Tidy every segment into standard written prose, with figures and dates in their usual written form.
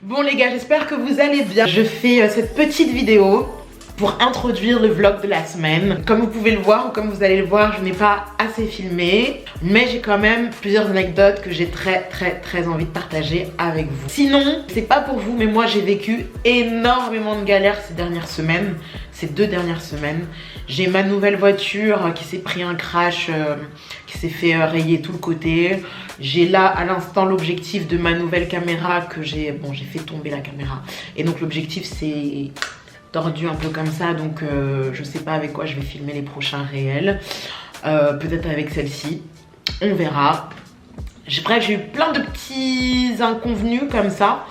Bon les gars, j'espère que vous allez bien. Je fais cette petite vidéo pour introduire le vlog de la semaine. Comme vous pouvez le voir ou comme vous allez le voir, je n'ai pas assez filmé, mais j'ai quand même plusieurs anecdotes que j'ai très envie de partager avec vous. Sinon, c'est pas pour vous, mais moi j'ai vécu énormément de galères ces dernières semaines, ces 2 dernières semaines. J'ai ma nouvelle voiture qui s'est pris un crash, qui s'est fait rayer tout le côté. J'ai là à l'instant l'objectif de ma nouvelle caméra que j'ai... Bon, j'ai fait tomber la caméra. Et donc l'objectif c'est tordu un peu comme ça. Donc je sais pas avec quoi je vais filmer les prochains réels. Peut-être avec celle-ci. On verra. Bref, j'ai eu plein de petits inconvenus comme ça.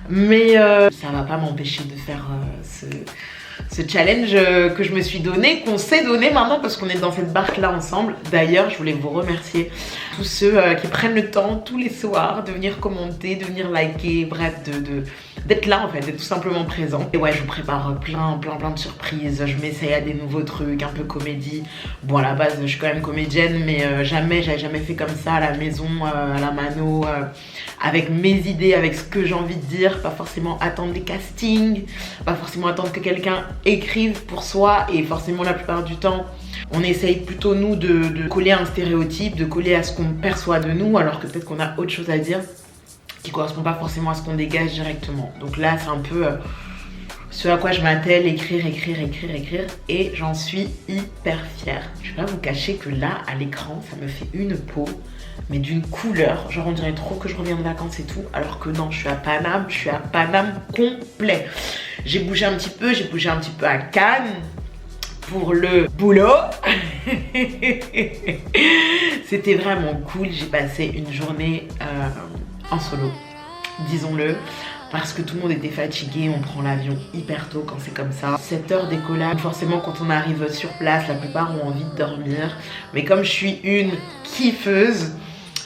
Mais ça va pas m'empêcher de faire ce challenge que je me suis donné, qu'on s'est donné maintenant parce qu'on est dans cette barque là ensemble. D'ailleurs, je voulais vous remercier tous ceux qui prennent le temps tous les soirs de venir commenter, de venir liker, bref, d'être là en fait, d'être tout simplement présent. Et ouais, je vous prépare plein de surprises. Je m'essaye à des nouveaux trucs, un peu comédie. Bon, à la base, je suis quand même comédienne, mais j'avais jamais fait comme ça à la maison, à la mano, avec mes idées, avec ce que j'ai envie de dire. Pas forcément attendre des castings, pas forcément attendre que quelqu'un écrive pour soi. Et forcément, la plupart du temps, on essaye plutôt nous de coller à un stéréotype, de coller à ce qu'on perçoit de nous, alors que peut-être qu'on a autre chose à dire qui correspond pas forcément à ce qu'on dégage directement. Donc là, c'est un peu ce à quoi je m'attelle, écrire, et j'en suis hyper fière. Je vais pas vous cacher que là, à l'écran, ça me fait une peau, mais d'une couleur, genre on dirait trop que je reviens de vacances et tout, alors que non, je suis à Paname complet. J'ai bougé un petit peu à Cannes pour le boulot. C'était vraiment cool, j'ai passé une journée en solo, disons-le, parce que tout le monde était fatigué. On prend l'avion hyper tôt quand c'est comme ça, 7 heures décollage. Forcément quand on arrive sur place, la plupart ont envie de dormir, mais comme je suis une kiffeuse,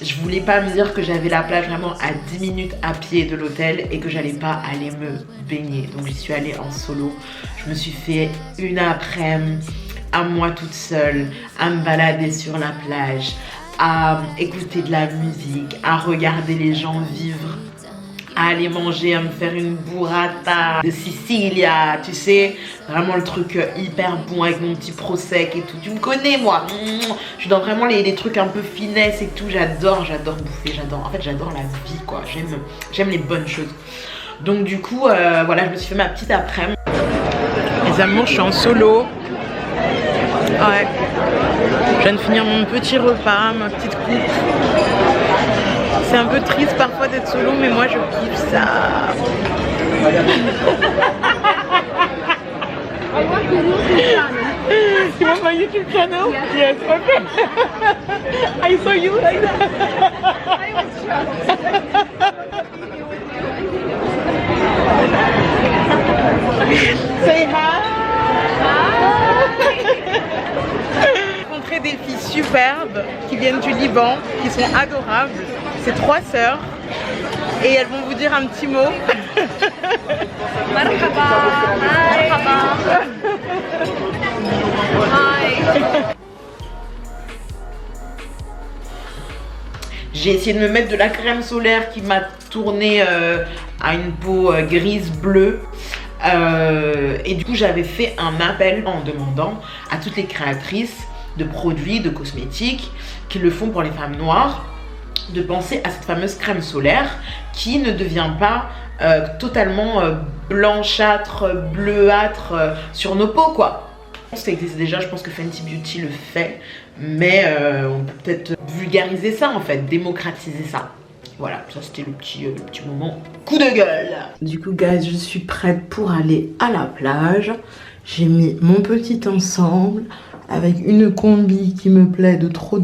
je voulais pas me dire que j'avais la plage vraiment à 10 minutes à pied de l'hôtel et que j'allais pas aller me baigner. Donc j'y suis allée en solo. Je me suis fait une après-midi à moi toute seule, à me balader sur la plage, à écouter de la musique, à regarder les gens vivre, à aller manger, à me faire une burrata de Sicilia, tu sais, vraiment le truc hyper bon avec mon petit prosecco et tout. Tu me connais moi, je suis dans vraiment les trucs un peu finesse et tout. J'adore bouffer, en fait j'adore la vie quoi, j'aime les bonnes choses. Donc du coup voilà, je me suis fait ma petite après-midi. Les amours, je suis en solo. Ouais, je viens de finir mon petit repas, ma petite coupe. C'est un peu triste parfois d'être solo, mais moi je kiffe ça. You want my YouTube channel? Yes, okay. I saw you like that. I was shocked. Say hi. J'ai rencontré des filles superbes qui viennent du Liban, qui sont adorables. C'est 3 sœurs et elles vont vous dire un petit mot. Marhaba. Marhaba. J'ai essayé de me mettre de la crème solaire qui m'a tourné à une peau grise bleue. Et du coup j'avais fait un appel en demandant à toutes les créatrices de produits, de cosmétiques qui le font pour les femmes noires, de penser à cette fameuse crème solaire qui ne devient pas totalement blanchâtre, bleuâtre sur nos peaux quoi. Ça existe déjà, je pense que Fenty Beauty le fait, mais on peut peut-être vulgariser ça en fait, démocratiser ça. Voilà, ça c'était le petit moment coup de gueule. Du coup guys, je suis prête pour aller à la plage. J'ai mis mon petit ensemble avec une combi qui me plaît de trop.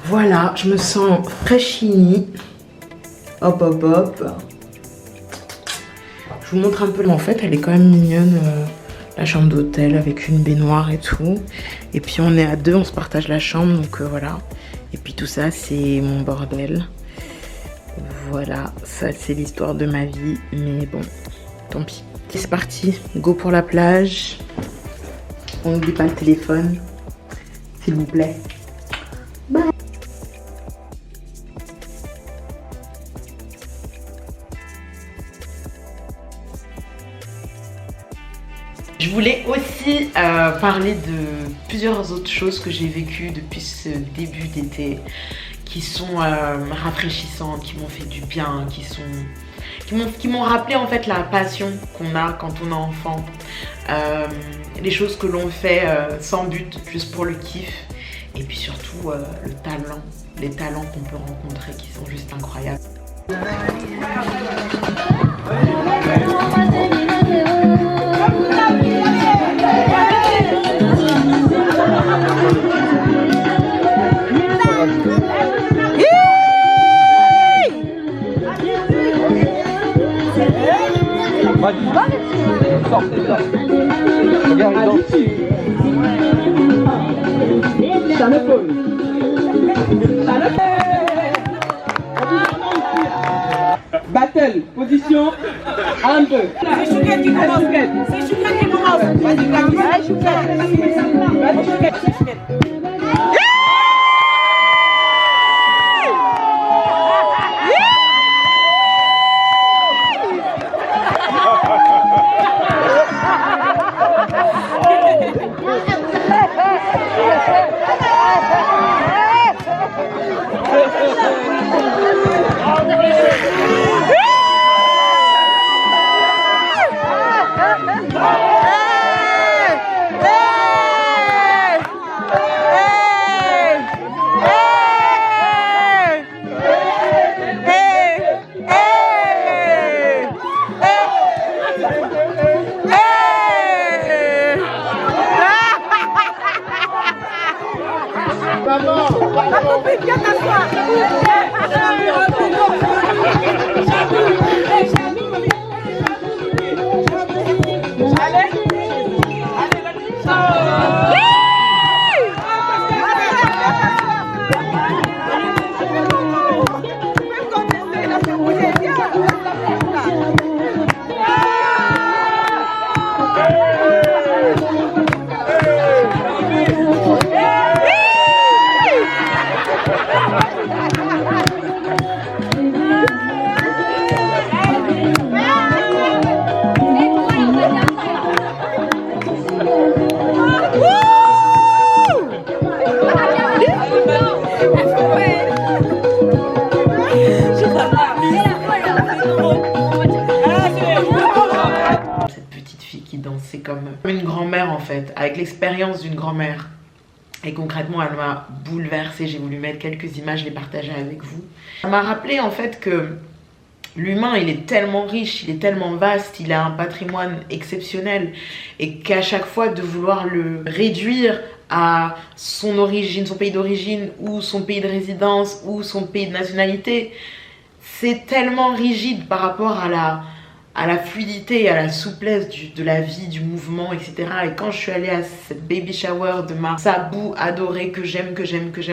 Voilà, je me sens fraîchini. Hop. Je vous montre un peu. En fait, elle est quand même mignonne, la chambre d'hôtel avec une baignoire et tout. Et puis on est à 2, on se partage la chambre, donc voilà. Et puis tout ça, c'est mon bordel. Voilà, ça c'est l'histoire de ma vie. Mais bon, tant pis. C'est parti, go pour la plage. On n'oublie pas le téléphone, s'il vous plaît. Bye. Je voulais aussi parler de plusieurs autres choses que j'ai vécues depuis ce début d'été, qui sont rafraîchissantes, qui m'ont fait du bien, qui m'ont rappelé en fait la passion qu'on a quand on est enfant, les choses que l'on fait sans but, juste pour le kiff, et puis surtout les talents qu'on peut rencontrer qui sont juste incroyables. Battle, position 1, 2. C'est Chouquette qui commence. C'est Chouquette qui commence. Vas-y, Chouquette. C'est comme une grand-mère en fait, avec l'expérience d'une grand-mère. Et concrètement, elle m'a bouleversée. J'ai voulu mettre quelques images, les partager avec vous. Ça m'a rappelé en fait que l'humain, il est tellement riche, il est tellement vaste, il a un patrimoine exceptionnel. Et qu'à chaque fois, de vouloir le réduire à son origine, son pays d'origine, ou son pays de résidence, ou son pays de nationalité, c'est tellement rigide par rapport à la fluidité, à la souplesse de la vie, du mouvement, etc. Et quand je suis allée à cette baby shower de ma Sabou adorée que j'aime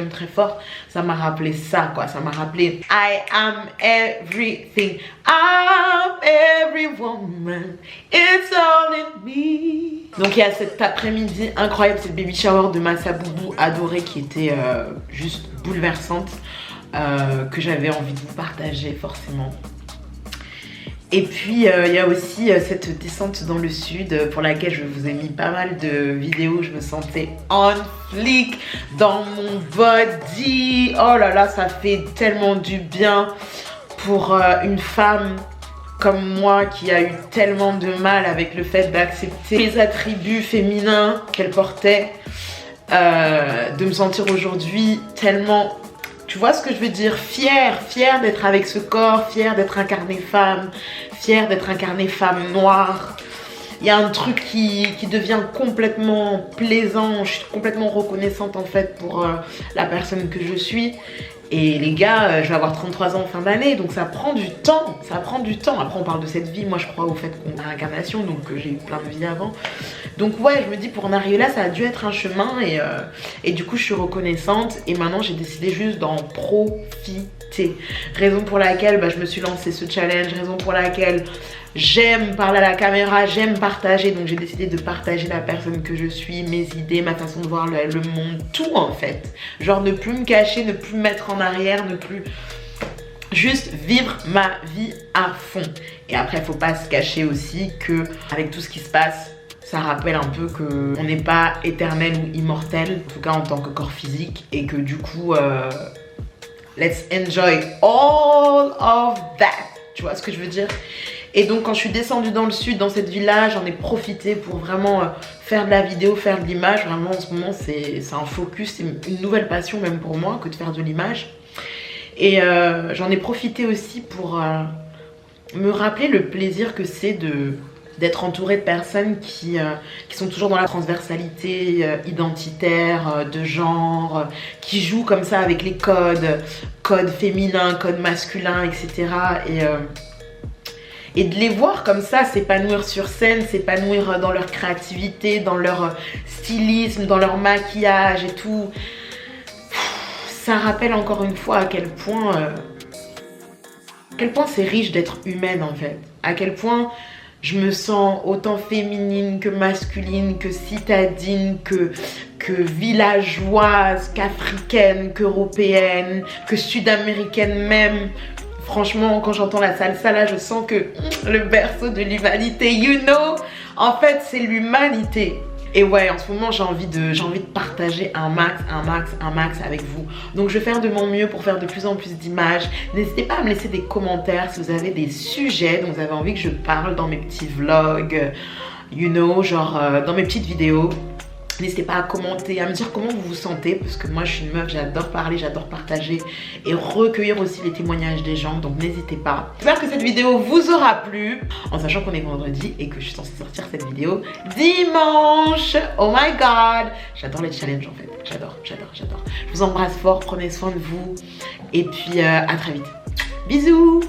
très fort, ça m'a rappelé ça, quoi. Ça m'a rappelé I am everything, I'm every woman, it's all in me. Donc il y a cet après-midi incroyable, cette baby shower de ma Saboubou adorée qui était juste bouleversante, que j'avais envie de vous partager forcément. Et puis il y a aussi cette descente dans le sud pour laquelle je vous ai mis pas mal de vidéos. Je me sentais on fleek dans mon body. Oh là là, ça fait tellement du bien pour une femme comme moi qui a eu tellement de mal avec le fait d'accepter les attributs féminins qu'elle portait, de me sentir aujourd'hui tellement... Tu vois ce que je veux dire? Fière d'être avec ce corps, fière d'être incarnée femme, fière d'être incarnée femme noire. Il y a un truc qui devient complètement plaisant, je suis complètement reconnaissante en fait pour la personne que je suis. Et les gars, je vais avoir 33 ans en fin d'année, donc ça prend du temps, Après on parle de cette vie, moi je crois au fait qu'on a l'incarnation, donc j'ai eu plein de vies avant. Donc ouais, je me dis pour en arriver là, ça a dû être un chemin et du coup je suis reconnaissante et maintenant j'ai décidé juste d'en profiter. Raison pour laquelle je me suis lancé ce challenge, raison pour laquelle j'aime parler à la caméra, j'aime partager, donc j'ai décidé de partager la personne que je suis, mes idées, ma façon de voir le monde, tout en fait. Genre ne plus me cacher, ne plus me mettre en arrière, ne plus... Juste vivre ma vie à fond. Et après, il faut pas se cacher aussi que avec tout ce qui se passe, Ça rappelle un peu qu'on n'est pas éternel ou immortel, en tout cas en tant que corps physique, et que du coup, let's enjoy all of that. Tu vois ce que je veux dire? Et donc quand je suis descendue dans le sud, dans cette ville-là, j'en ai profité pour vraiment faire de la vidéo, faire de l'image. Vraiment en ce moment, c'est un focus, c'est une nouvelle passion même pour moi que de faire de l'image. Et j'en ai profité aussi pour me rappeler le plaisir que c'est d'être entourée de personnes qui sont toujours dans la transversalité identitaire, de genre, qui jouent comme ça avec les codes féminins, codes masculins, etc. Et de les voir comme ça s'épanouir sur scène, s'épanouir dans leur créativité, dans leur stylisme, dans leur maquillage et tout. Ça rappelle encore une fois à quel point c'est riche d'être humaine en fait. À quel point je me sens autant féminine que masculine, que citadine, que villageoise, qu'africaine, qu'européenne, que sud-américaine même. Franchement, quand j'entends la salsa, là, je sens que le berceau de l'humanité, you know, en fait, c'est l'humanité. Et ouais, en ce moment, j'ai envie de partager un max avec vous. Donc, je vais faire de mon mieux pour faire de plus en plus d'images. N'hésitez pas à me laisser des commentaires si vous avez des sujets dont vous avez envie que je parle dans mes petits vlogs, you know, genre dans mes petites vidéos. N'hésitez pas à commenter, à me dire comment vous vous sentez, parce que moi je suis une meuf, j'adore parler, j'adore partager et recueillir aussi les témoignages des gens, donc n'hésitez pas. J'espère que cette vidéo vous aura plu, en sachant qu'on est vendredi et que je suis censée sortir cette vidéo dimanche. Oh my god, j'adore les challenges en fait, j'adore. Je vous embrasse fort, prenez soin de vous et puis à très vite. Bisous.